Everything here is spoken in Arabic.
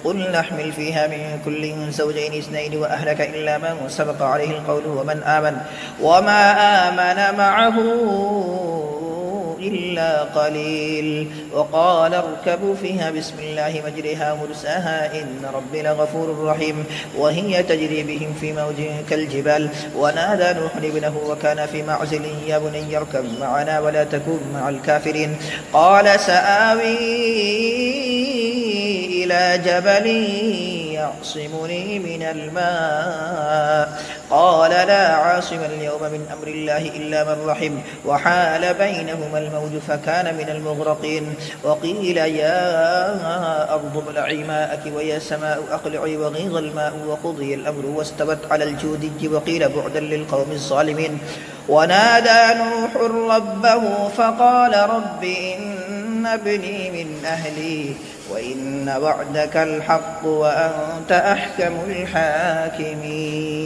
قل نحمل فيها من كل زوجين اثنين وأهلك إلا من سبق عليه القول وما آمن معه إلا قليل. وقال اركبوا فيها بسم الله مجرها ومرساها إن ربي لغفور رحيم. وهي تجري بهم في موج كالجبال. ونادى نوح ابنه وكان في معزل يا بني اركب معنا ولا تكن مع الكافرين. قال سآوي إلى جبل يعصمني من الماء. قال لا عاصم اليوم من أمر الله إلا من رحم. وحال بينهما الموج فكان من المغرقين. وقيل يا أرض ابلعي ماءك ويا سماء أقلعي وغيض الماء وقضي الأمر واستوت على الجودي. وقيل بعدا للقوم الظالمين. ونادى نوح ربه فقال رب إن ابني من أهلي وإن وعدك الحق وأنت أحكم الحاكمين.